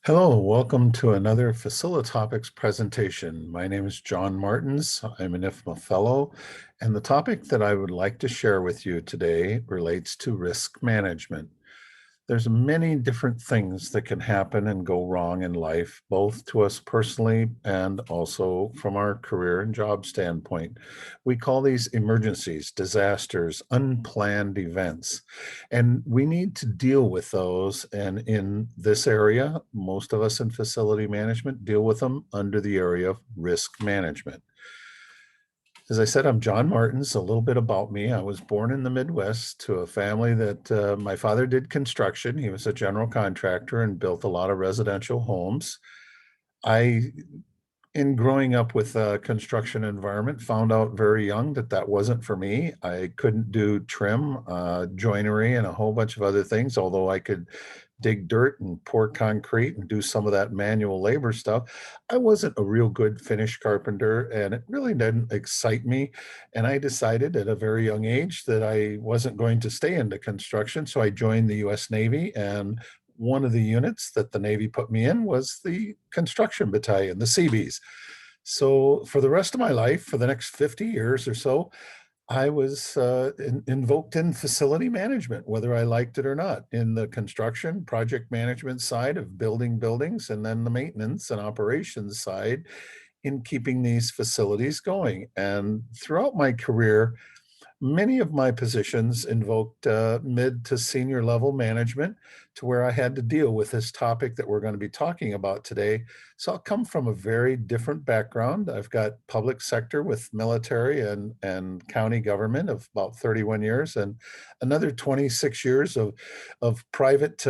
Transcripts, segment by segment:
Hello, welcome to another FaciliTopics presentation. My name is John Martins. I'm an IFMA Fellow, and the topic that I would like to share with you today relates to risk management. There's many different things that can happen and go wrong in life, both to us personally and also from our career and job standpoint. We call these emergencies, disasters, unplanned events, and we need to deal with those. And in this area, most of us in facility management deal with them under the area of risk management. As I said, I'm John Martins. A little bit about me. I was born in the Midwest to a family that my father did construction. He was a general contractor and built a lot of residential homes. I, in growing up with a construction environment, found out very young that that wasn't for me. I couldn't do trim, joinery, and a whole bunch of other things, although I could dig dirt and pour concrete and do some of that manual labor stuff. I wasn't a real good finish carpenter, and it really didn't excite me. And I decided at a very young age that I wasn't going to stay into construction. So I joined the US Navy, and one of the units that the Navy put me in was the construction battalion, the Seabees. So for the rest of my life, for the next 50 years or so, I was invoked in facility management, whether I liked it or not, in the construction project management side of building buildings, and then the maintenance and operations side in keeping these facilities going. And throughout my career, many of my positions invoked mid to senior level management to where I had to deal with this topic that we're going to be talking about today. So I'll come from a very different background. I've got public sector with military and county government of about 31 years and another 26 years of private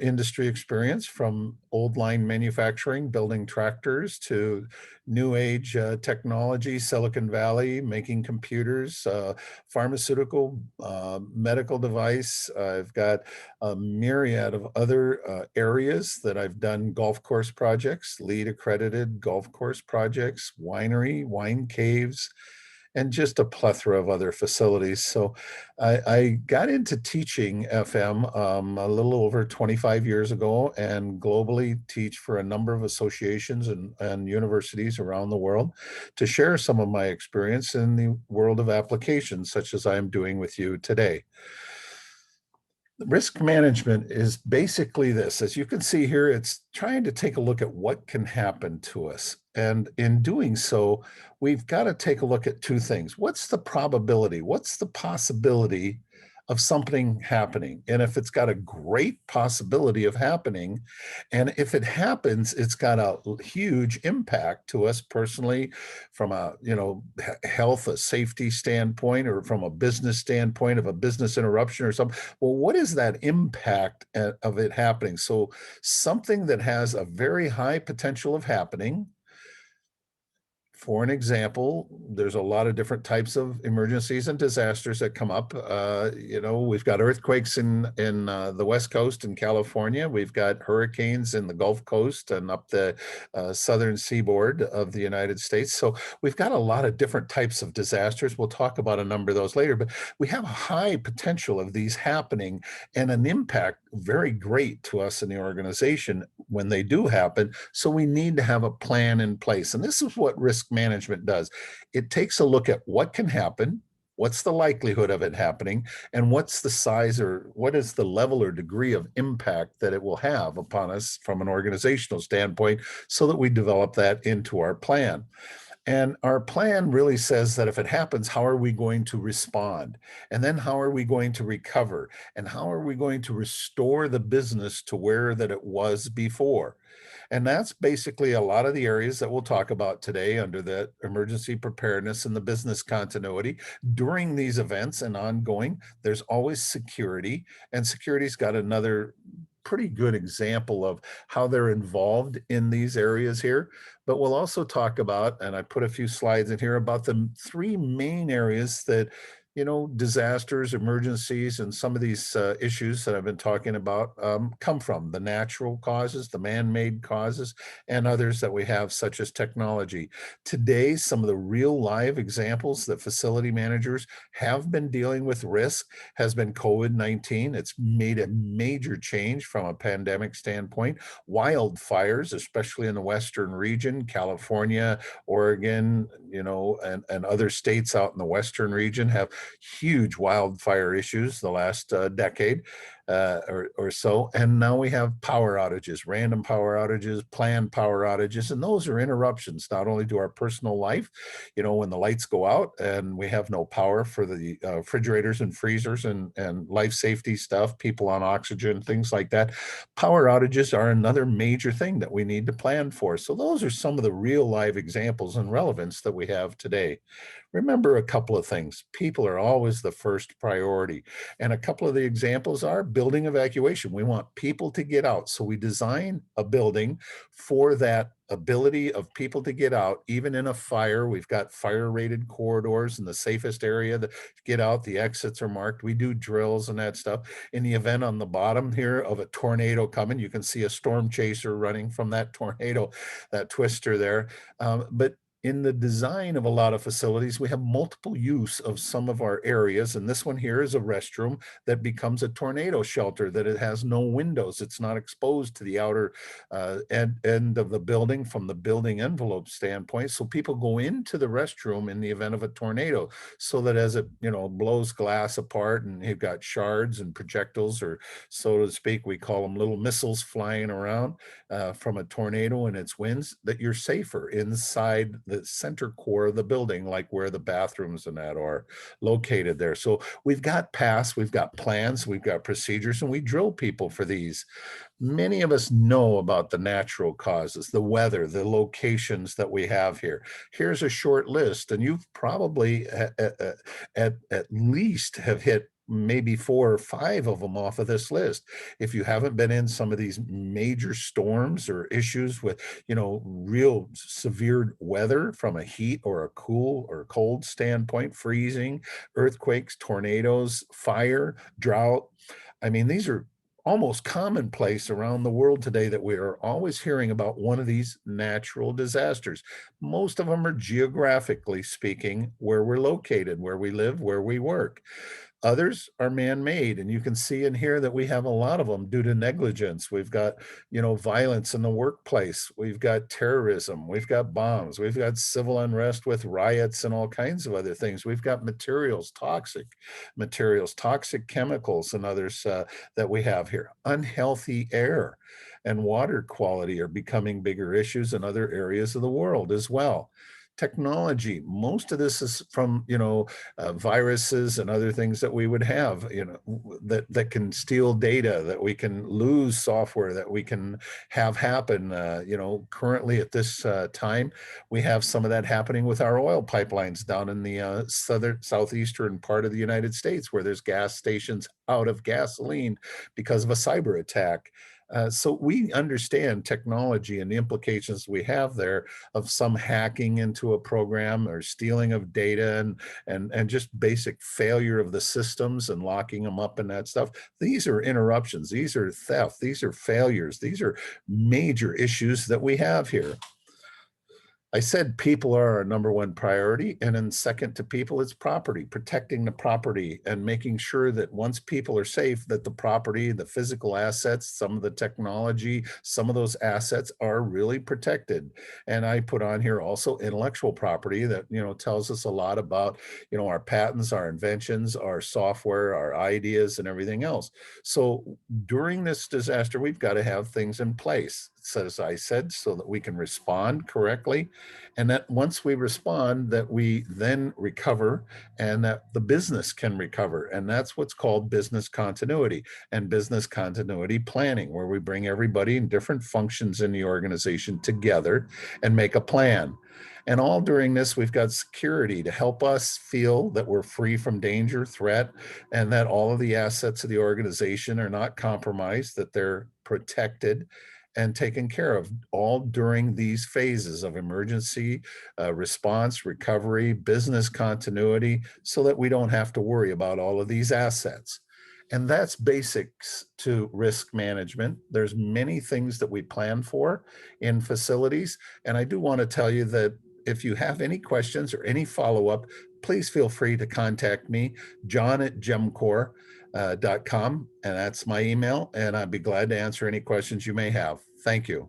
industry experience from old line manufacturing, building tractors to new age technology, Silicon Valley, making computers, pharmaceutical, medical device. I've got a myriad of other areas that I've done golf course projects, lead accredited golf course projects, winery, wine caves, and just a plethora of other facilities. So I got into teaching FM a little over 25 years ago and globally teach for a number of associations and universities around the world to share some of my experience in the world of applications, such as I am doing with you today. Risk management is basically this. As you can see here, it's trying to take a look at what can happen to us. And in doing so, we've got to take a look at two things. What's the probability? What's the possibility of something happening? And if it's got a great possibility of happening, and if it happens, it's got a huge impact to us personally from a, health, a safety standpoint, or from a business standpoint of a business interruption or something. Well, what is that impact of it happening? So something that has a very high potential of happening. For an example, there's a lot of different types of emergencies and disasters that come up. We've got earthquakes in the West Coast in California. We've got hurricanes in the Gulf Coast and up the southern seaboard of the United States. So we've got a lot of different types of disasters. We'll talk about a number of those later, but we have a high potential of these happening and an impact very great to us in the organization when they do happen. So we need to have a plan in place. And this is what risk management does. It takes a look at what can happen, what's the likelihood of it happening, and what's the size or what is the level or degree of impact that it will have upon us from an organizational standpoint so that we develop that into our plan. And our plan really says that if it happens, how are we going to respond? And then how are we going to recover? And how are we going to restore the business to where that it was before? And that's basically a lot of the areas that we'll talk about today under the emergency preparedness and the business continuity. During these events and ongoing, there's always security, and security's got another pretty good example of how they're involved in these areas here. But we'll also talk about, and I put a few slides in here, about the three main areas that disasters, emergencies, and some of these issues that I've been talking about come from the natural causes, the man-made causes, and others that we have, such as technology. Today, some of the real live examples that facility managers have been dealing with risk has been COVID-19. It's made a major change from a pandemic standpoint. Wildfires, especially in the Western region, California, Oregon, and other states out in the Western region have huge wildfire issues the last decade or so. And now we have power outages, random power outages, planned power outages, and those are interruptions not only to our personal life, when the lights go out and we have no power for the refrigerators and freezers and life safety stuff, people on oxygen, things like that. Power outages are another major thing that we need to plan for. So those are some of the real live examples and relevance that we have today. Remember a couple of things. People are always the first priority. And a couple of the examples are building evacuation. We want people to get out. So we design a building for that ability of people to get out, even in a fire. We've got fire rated corridors in the safest area to get out. The exits are marked. We do drills and that stuff. In the event on the bottom here of a tornado coming, you can see a storm chaser running from that tornado, that twister there. But in the design of a lot of facilities, we have multiple use of some of our areas. And this one here is a restroom that becomes a tornado shelter, that it has no windows. It's not exposed to the outer end of the building from the building envelope standpoint. So people go into the restroom in the event of a tornado, so that as it, blows glass apart and you've got shards and projectiles, or so to speak, we call them little missiles flying around from a tornado and its winds, that you're safer inside the center core of the building, like where the bathrooms and that are located there. So we've got paths, we've got plans, we've got procedures, and we drill people for these. Many of us know about the natural causes, the weather, the locations that we have here. Here's a short list, and you've probably at least have hit maybe 4 or 5 of them off of this list. If you haven't been in some of these major storms or issues with, real severe weather from a heat or a cool or cold standpoint, freezing, earthquakes, tornadoes, fire, drought. I mean, these are almost commonplace around the world today, that we are always hearing about one of these natural disasters. Most of them are geographically speaking where we're located, where we live, where we work. Others are man-made, and you can see in here that we have a lot of them due to negligence. We've got, violence in the workplace. We've got terrorism. We've got bombs. We've got civil unrest with riots and all kinds of other things. We've got materials, toxic chemicals, and others that we have here. Unhealthy air and water quality are becoming bigger issues in other areas of the world as well. Technology, most of this is from, viruses and other things that we would have, that can steal data, that we can lose software, that we can have happen. Currently at this time, we have some of that happening with our oil pipelines down in the southeastern part of the United States, where there's gas stations out of gasoline because of a cyber attack. So we understand technology and the implications we have there of some hacking into a program or stealing of data and just basic failure of the systems and locking them up and that stuff. These are interruptions. These are theft. These are failures. These are major issues that we have here. I said people are our number one priority, and then second to people, it's property, protecting the property and making sure that once people are safe, that the property, the physical assets, some of the technology, some of those assets are really protected. And I put on here also intellectual property that, tells us a lot about, our patents, our inventions, our software, our ideas, and everything else. So during this disaster, we've got to have things in place, as I said, so that we can respond correctly. And that once we respond, that we then recover and that the business can recover. And that's what's called business continuity and business continuity planning, where we bring everybody in different functions in the organization together and make a plan. And all during this, we've got security to help us feel that we're free from danger, threat, and that all of the assets of the organization are not compromised, that they're protected. and taken care of all during these phases of emergency response, recovery, business continuity, so that we don't have to worry about all of these assets. And that's basics to risk management. There's many things that we plan for in facilities. And I do want to tell you that if you have any questions or any follow-up, please feel free to contact me, john@gemcor.com, and that's my email, and I'd be glad to answer any questions you may have. Thank you.